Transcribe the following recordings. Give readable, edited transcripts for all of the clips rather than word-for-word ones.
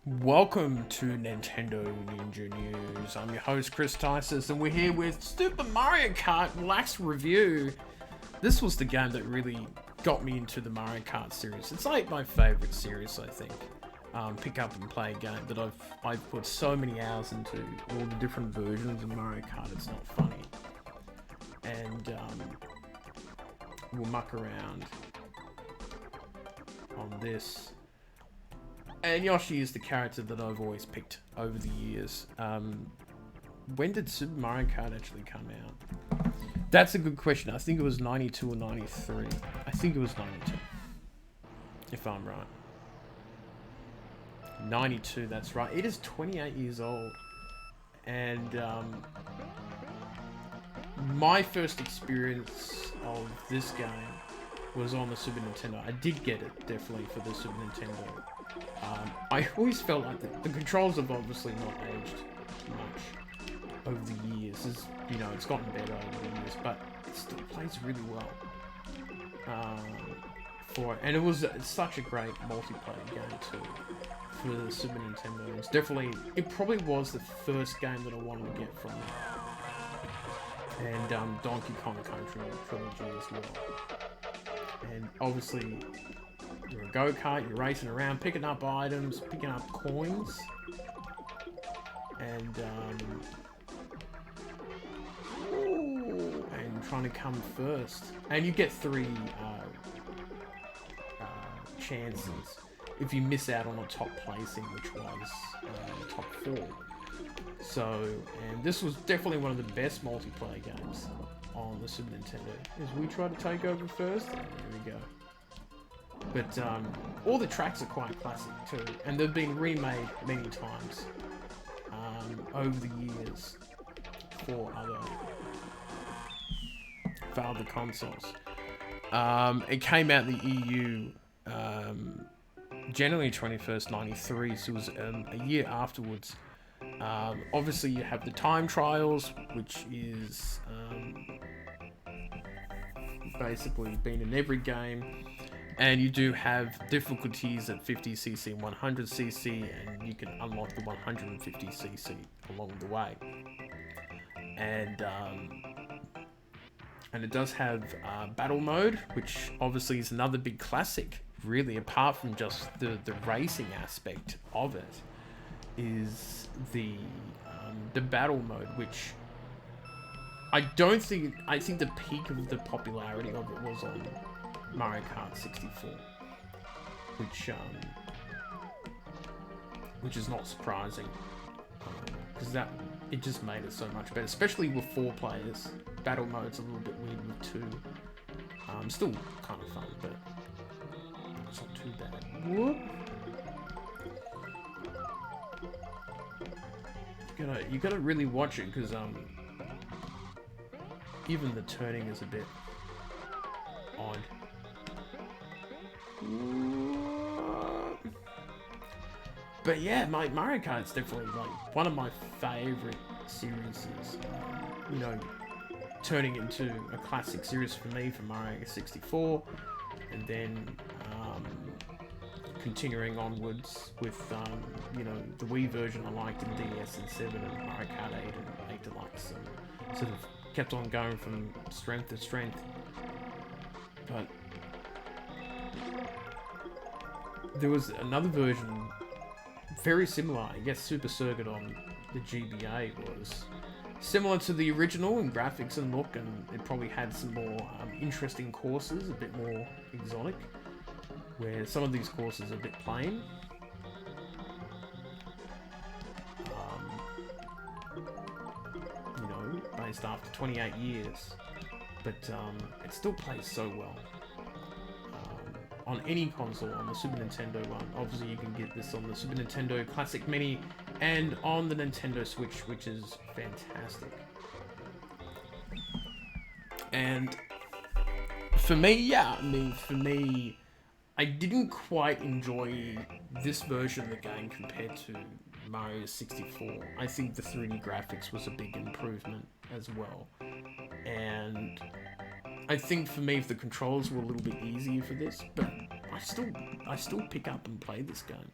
Welcome to Nintendo Ninja News. I'm your host, Chris Tysus, and we're here with Super Mario Kart Relaxed Review. This was the game that really got me into the Mario Kart series. It's like my favorite series, I think. Pick up and play a game that I've put so many hours into all the different versions of Mario Kart. It's not funny. And we'll muck around on this. And Yoshi is the character that I've always picked over the years. When did Super Mario Kart actually come out? That's a good question. I think it was 92 or 93. I think it was 92. If I'm right. 92, that's right. It is 28 years old. And my first experience of this game was on the Super Nintendo. I did get it, definitely, for the Super Nintendo. I always felt like the controls have obviously not aged much over the years. It's gotten better over the years, but it still plays really well. And it's such a great multiplayer game too for the Super Nintendo. It probably was the first game that I wanted to get from it. And Donkey Kong Country Trilogy as well. And obviously, you're a go-kart, you're racing around, picking up items, picking up coins, and trying to come first. And you get three chances if you miss out on a top placing, which was top 4. And this was definitely one of the best multiplayer games on the Super Nintendo. As we try to take over first, there we go. But all the tracks are quite classic too, and they've been remade many times over the years for other consoles. It came out in the EU January 21st, 93, so it was a year afterwards. Obviously, you have the time trials, which is basically been in every game. And you do have difficulties at 50cc and 100cc, and you can unlock the 150cc along the way. And it does have battle mode, which obviously is another big classic. Really, apart from just the racing aspect of it, is the battle mode, which I think the peak of the popularity of it was on Mario Kart 64, which is not surprising, because it just made it so much better, especially with 4 players. Battle mode's a little bit weird with 2. Still kind of fun, but it's not too bad. Whoop. You gotta really watch it, because even the turning is a bit odd. But yeah, Mario Kart's definitely like one of my favorite series. Turning into a classic series for me for Mario 64, and then continuing onwards with the Wii version I liked, in DS and 7, and Mario Kart 8 and 8 Deluxe, and sort of kept on going from strength to strength. But there was another version, very similar, I guess. Super Circuit on the GBA was similar to the original in graphics and look, and it probably had some more interesting courses, a bit more exotic, where some of these courses are a bit plain. Based after 28 years, but it still plays so well. On any console, on the Super Nintendo one. Obviously, you can get this on the Super Nintendo Classic Mini and on the Nintendo Switch, which is fantastic. And for me, I didn't quite enjoy this version of the game compared to Mario 64. I think the 3D graphics was a big improvement as well. And I think for me, if the controls were a little bit easier for this, but I still pick up and play this game.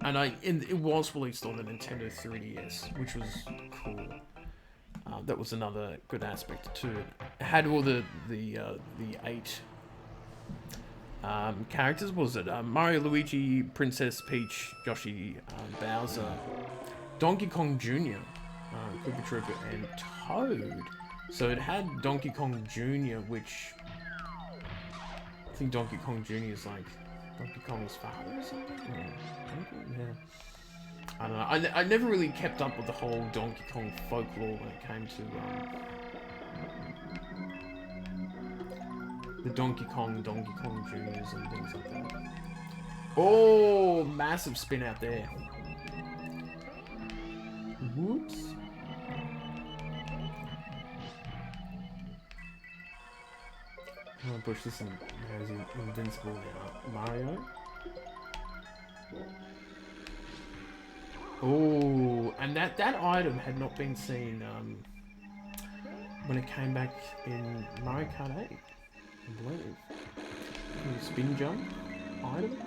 And it was released on the Nintendo 3DS, which was cool. That was another good aspect to it. It had all the 8 characters. Was it Mario, Luigi, Princess Peach, Yoshi, Bowser, Donkey Kong Jr., Koopa Troopa, and Toad. So it had Donkey Kong Jr., which I think Donkey Kong Jr. is like Donkey Kong's father or something? Yeah. I don't know. I never really kept up with the whole Donkey Kong folklore when it came to the Donkey Kong Juniors and things like that. Oh, massive spin out there. Whoops. I'm gonna push this in as invincible now. Mario. Oh, and that item had not been seen when it came back in Mario Kart 8, I believe. Spin jump item.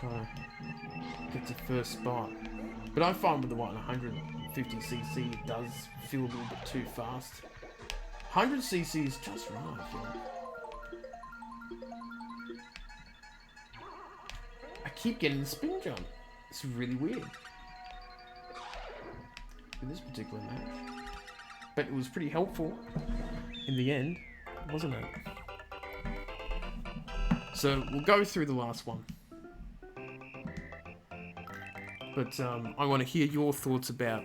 Trying to get to first spot, but I find with the 150cc it does feel a little bit too fast. 100cc is just right, I feel. I keep getting the spin jump. It's really weird in this particular match, but it was pretty helpful in the end, wasn't it? So we'll go through the last one, but I want to hear your thoughts about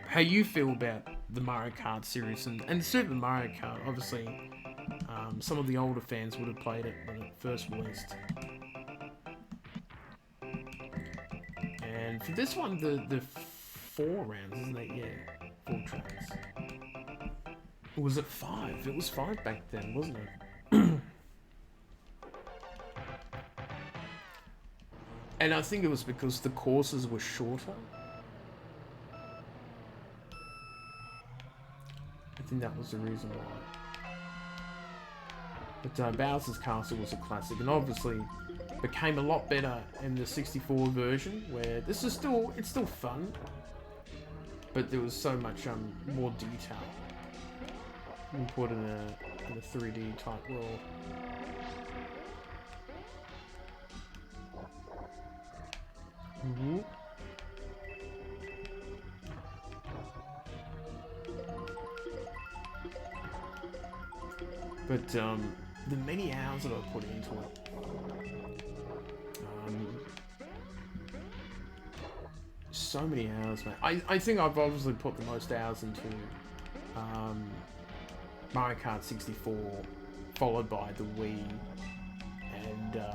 how you feel about the Mario Kart series and Super Mario Kart. Obviously, some of the older fans would have played it when it first released. And for this one, the 4 rounds, isn't it? Yeah, 4 tracks. Or was it 5? It was 5 back then, wasn't it? And I think it was because the courses were shorter. I think that was the reason why. But Bowser's Castle was a classic, and obviously became a lot better in the 64 version, where this is it's still fun, but there was so much more detail we put in a 3D type world. Mm-hmm. But the many hours that I put into it, so many hours, man. I think I've obviously put the most hours into Mario Kart 64, followed by the Wii, and I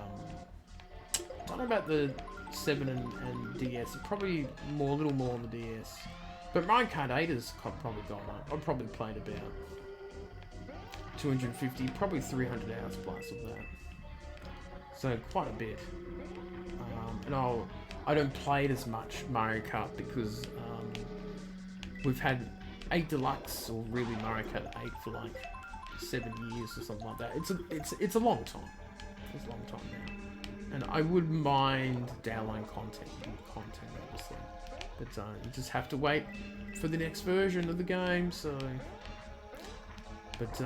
don't know about the 7 and DS. Probably a little more on the DS. But Mario Kart 8 has probably gone up. I've probably played about 250, probably 300 hours plus of that. So quite a bit. And I don't play it as much Mario Kart because we've had 8 Deluxe or really Mario Kart 8 for like 7 years or something like that. It's a long time. It's a long time now. And I wouldn't mind downloading content, obviously. But you just have to wait for the next version of the game, so... But,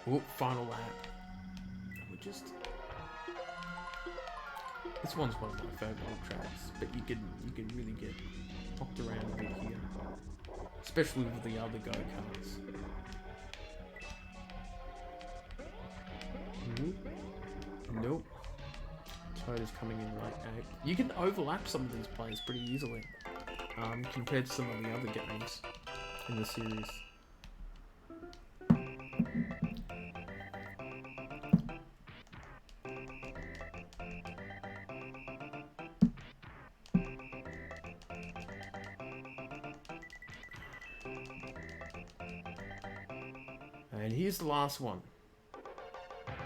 whoop, final lap. And we just... This one's one of my favourite tracks, but you can really get knocked around a bit here. Especially with the other go-karts. Nope. Toad is coming in late. You can overlap some of these players pretty easily, compared to some of the other games in the series. And here's the last one.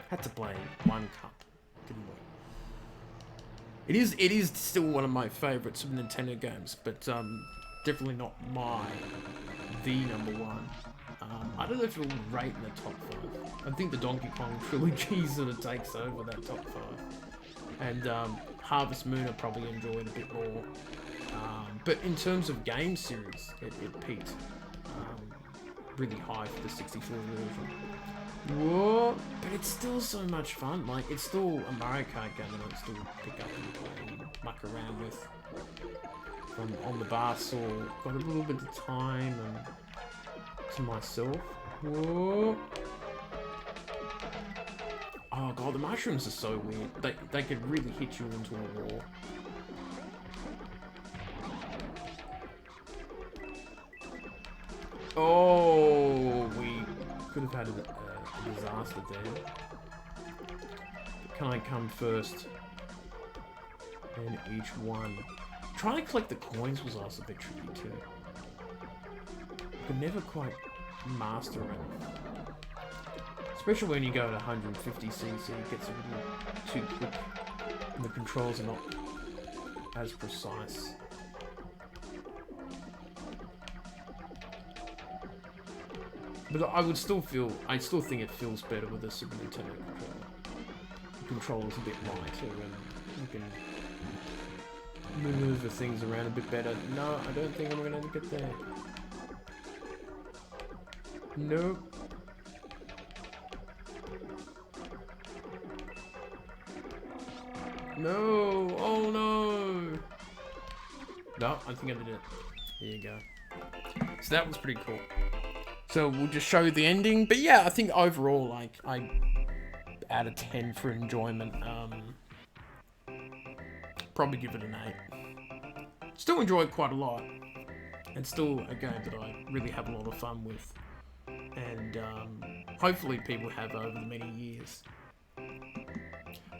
Had to play one cup, didn't we? It is still one of my favourite Super Nintendo games, but definitely not the number one. I don't know if it'll rate in the top 5. I think the Donkey Kong trilogy sort of takes over that top 5. And Harvest Moon I probably enjoyed a bit more. But in terms of game series, it peaked really high for the 64 version. Whoa! But it's still so much fun. Like, it's still a Mario Kart game that I still pick up and play and muck around with. On the bus or got a little bit of time and to myself. Whoa! Oh god, the mushrooms are so weird. They could really hit you into a wall. Oh, we could have had a disaster there. Can I come first? And each one. Trying to collect the coins was also a bit tricky too. I could never quite master it. Especially when you go at 150cc, it gets a little too quick. And the controls are not as precise. But I still think it feels better with the Super Nintendo controller. The controller's a bit lighter and you can maneuver things around a bit better. No, I don't think I'm gonna get there. Nope. No! Oh no! No, I think I did it. There you go. So that was pretty cool. So we'll just show the ending. But yeah, I think overall, like, out of 10 for enjoyment, probably give it an 8. Still enjoy it quite a lot. And still a game that I really have a lot of fun with. And hopefully people have over the many years.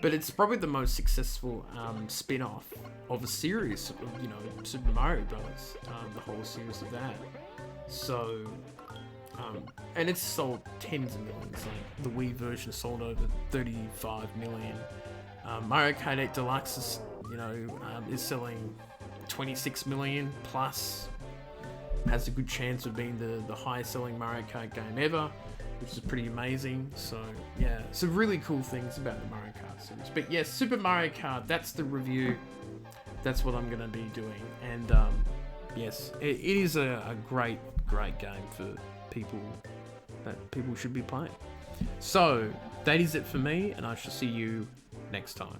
But it's probably the most successful spin-off of a series of, you know, Super Mario Bros. The whole series of that. So, and it's sold tens of millions. Like the Wii version sold over 35 million. Mario Kart 8 Deluxe is, you know, is selling 26 million plus. Has a good chance of being the highest selling Mario Kart game ever, which is pretty amazing. So yeah, some really cool things about the Mario Kart series. But yes, Super Mario Kart, that's the review. That's what I'm gonna be doing. And yes, it is a great game for people that people should be playing. So that is it for me, and I shall see you next time.